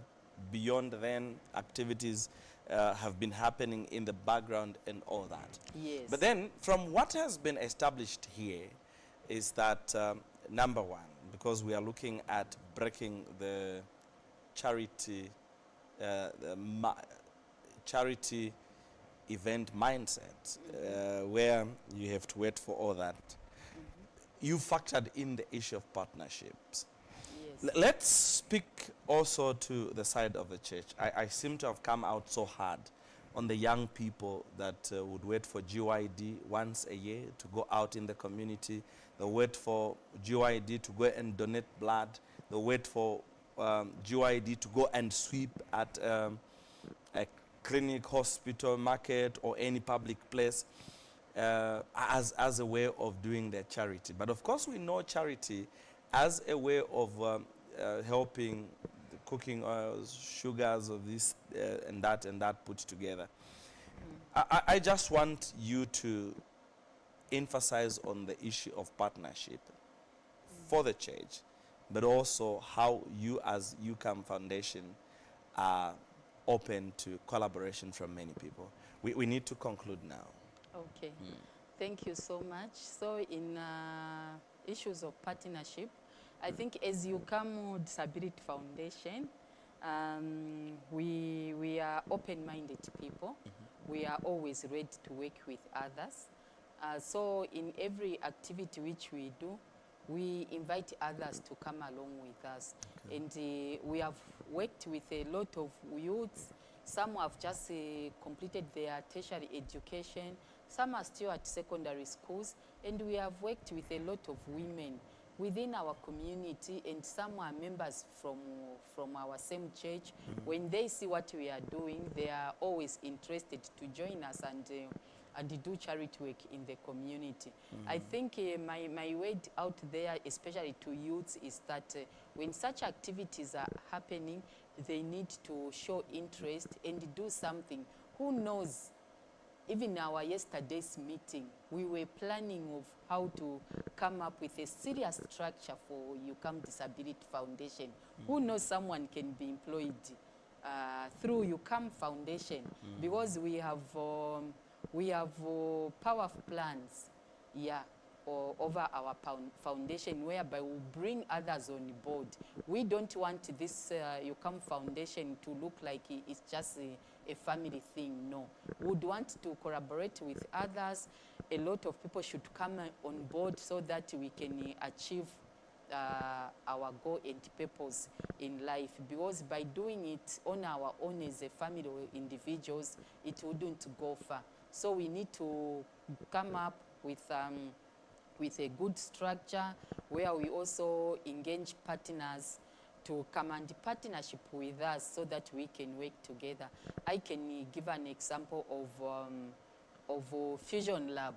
Beyond then, activities have been happening in the background and all that. Yes. But then, from what has been established here, is that number one, because we are looking at breaking the charity charity event mindset, where you have to wait for all that. You factored in the issue of partnerships. Yes. Let's speak also to the side of the church. I seem to have come out so hard on the young people that would wait for GYD once a year to go out in the community. They wait for GYD to go and donate blood. They wait for GYD to go and sweep at a clinic, hospital, market, or any public place. as a way of doing their charity. But of course, we know charity as a way of helping the cooking oils, sugars of this and that put together. I just want you to emphasize on the issue of partnership for the church, but also how you as UCAM Foundation are open to collaboration from many people. We need to conclude now. Okay. Thank you so much. So in issues of partnership, I think as UCAM Disability Foundation, we are open-minded people. We are always ready to work with others. So in every activity which we do, we invite others to come along with us. Okay. And we have worked with a lot of youths. Some have just completed their tertiary education. Some are still at secondary schools. And we have worked with a lot of women within our community, and some are members from our same church. When they see what we are doing, they are always interested to join us and do charity work in the community. I think my word out there, especially to youths, is that when such activities are happening, they need to show interest and do something. Who knows? Even our yesterday's meeting, we were planning of how to come up with a serious structure for UCAM Disability Foundation. Who knows, someone can be employed through UCAM Foundation, because we have powerful plans, over our foundation, whereby we bring others on board. We don't want this UCAM Foundation to look like it's just a family thing. No, we would want to collaborate with others. A lot of people should come on board so that we can achieve our goal and purpose in life, because by doing it on our own as a family or individuals, it wouldn't go far. So we need to come up with a good structure where we also engage partners to come and partnership with us so that we can work together. I can give an example of Fusion Lab.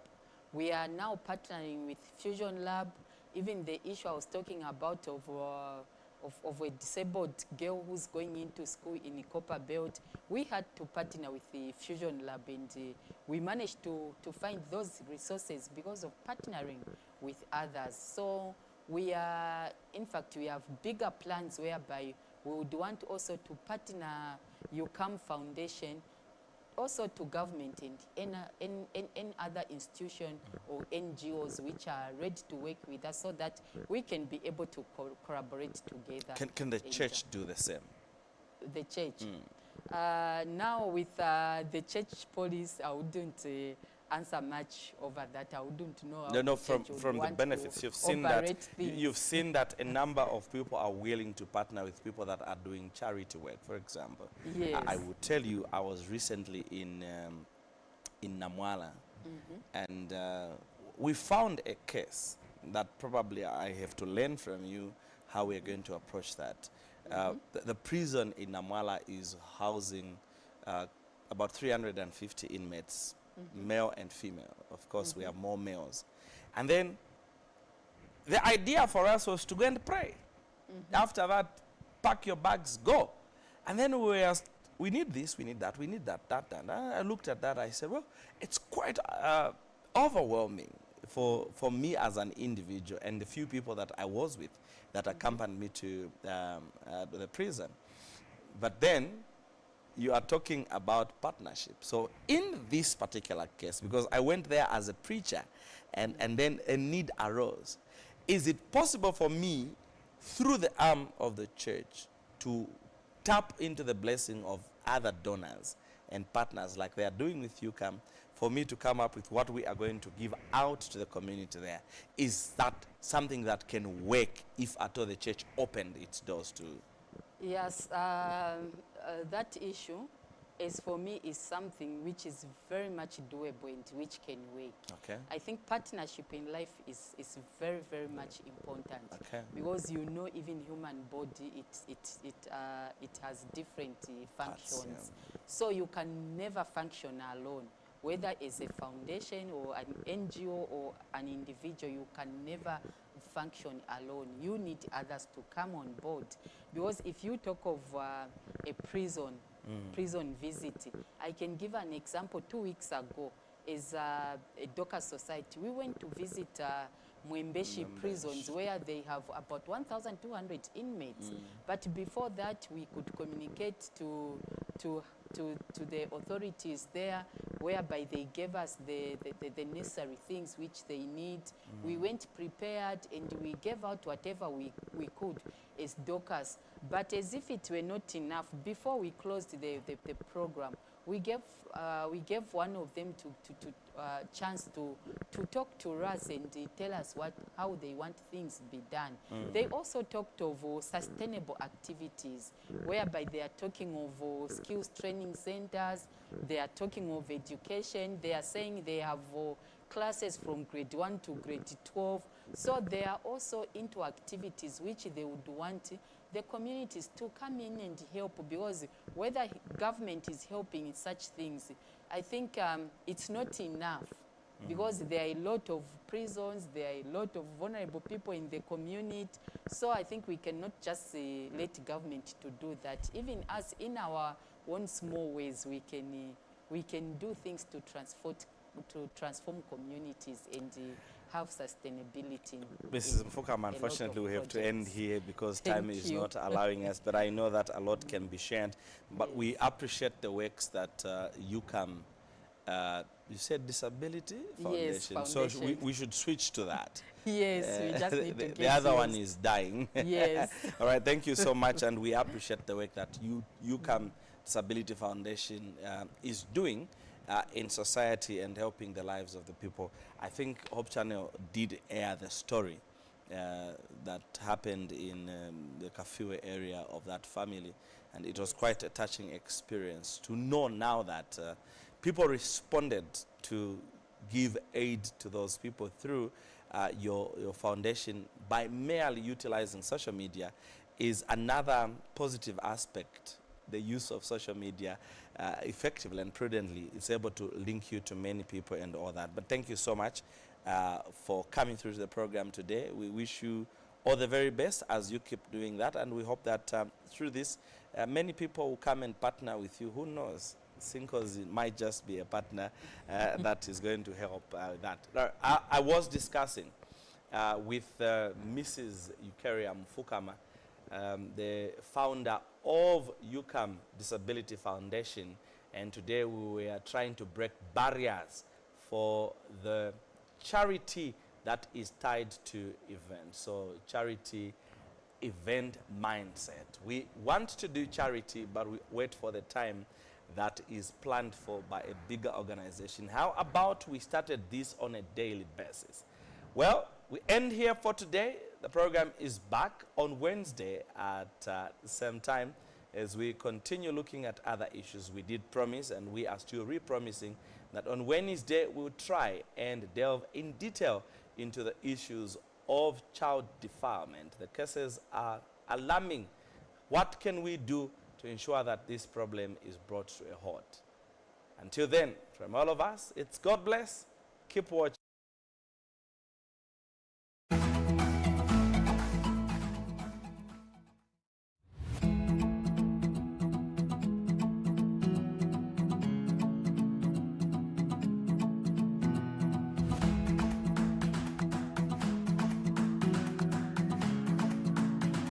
We are now partnering with Fusion Lab. Even the issue I was talking about of a disabled girl who's going into school in Copper Belt, we had to partner with the Fusion Lab, and we managed to find those resources because of partnering with others. So we are, in fact, we have bigger plans whereby we would want also to partner UCAM Foundation also to government and other institutions or NGOs which are ready to work with us so that we can be able to collaborate together. Can the church do the same? The church? Now with the church police, I wouldn't answer much over that. I wouldn't know. No, from the benefits, you've seen that you've seen that a number of people are willing to partner with people that are doing charity work. For example, yes. I will tell you, I was recently in Namwala, and we found a case that probably I have to learn from you how we are going to approach that. The prison in Namwala is housing about 350 inmates. Male and female. Of course, we have more males. And then the idea for us was to go and pray. After that, pack your bags, go. And then we need this, we need that, we need that. And I looked at that, I said, well, it's quite overwhelming for me as an individual and the few people that I was with that accompanied me to the prison. But then, you are talking about partnership. So in this particular case, because I went there as a preacher and then a need arose, is it possible for me, through the arm of the church, to tap into the blessing of other donors and partners like they are doing with UCAM, for me to come up with what we are going to give out to the community there? Is that something that can work if at all the church opened its doors to? Yes, that issue, is for me, is something which is very much doable and which can work. Okay. I think partnership in life is very, very much important. Okay. Because you know, even human body, it has different functions. Parts, yeah. So you can never function alone. whether as a foundation or an NGO or an individual, you can never function alone. You need others to come on board. Because if you talk of a prison visit, I can give an example. 2 weeks ago, as a Docker Society, we went to visit Mwembeshi prisons, where they have about 1,200 inmates. But before that, we could communicate to the authorities there, whereby they gave us the necessary things which they need. We went prepared, and we gave out whatever we could as Dockers. But as if it were not enough, before we closed the program, we gave one of them to chance to talk to us and tell us how they want things be done. They also talked of sustainable activities, whereby they are talking of skills training centers, they are talking of education, they are saying they have classes from grade 1 to grade 12. So they are also into activities which they would want the communities to come in and help, because whether government is helping in such things, I think it's not enough, because there are a lot of prisons, there are a lot of vulnerable people in the community. So I think we cannot just let government to do that. Even us, in our own small ways, we can do things to transform communities and have sustainability. Mrs. Mfukama, unfortunately we have to end here because time is not allowing us, but I know that a lot can be shared. But we appreciate the works that UCAM, you said Disability Foundation, yes, foundation. So we should switch to that. Yes, we just need to get the other used. one is dying. Yes. All right, thank you so much, and we appreciate the work that UCAM Disability Foundation is doing in society and helping the lives of the people. I think Hope Channel did air the story that happened in the Kafue area of that family, and it was quite a touching experience to know now that people responded to give aid to those people through your foundation by merely utilizing social media is another positive aspect. The use of social media effectively and prudently is able to link you to many people and all that. But thank you so much for coming through the program today. We wish you all the very best as you keep doing that, and we hope that through this, many people will come and partner with you. Who knows? Sinkos might just be a partner that is going to help that. I was discussing with Mrs. Eukaria Mfukama, the founder of UCAM Disability Foundation, and today we were trying to break barriers for the charity that is tied to events. So charity event mindset. We want to do charity, but we wait for the time that is planned for by a bigger organization. How about we started this on a daily basis? Well, we end here for today. The program is back on Wednesday at the same time as we continue looking at other issues. We did promise, and we are still re-promising, that on Wednesday we'll try and delve in detail into the issues of child defilement. The cases are alarming. What can we do to ensure that this problem is brought to a halt? Until then, from all of us, it's God bless. Keep watching.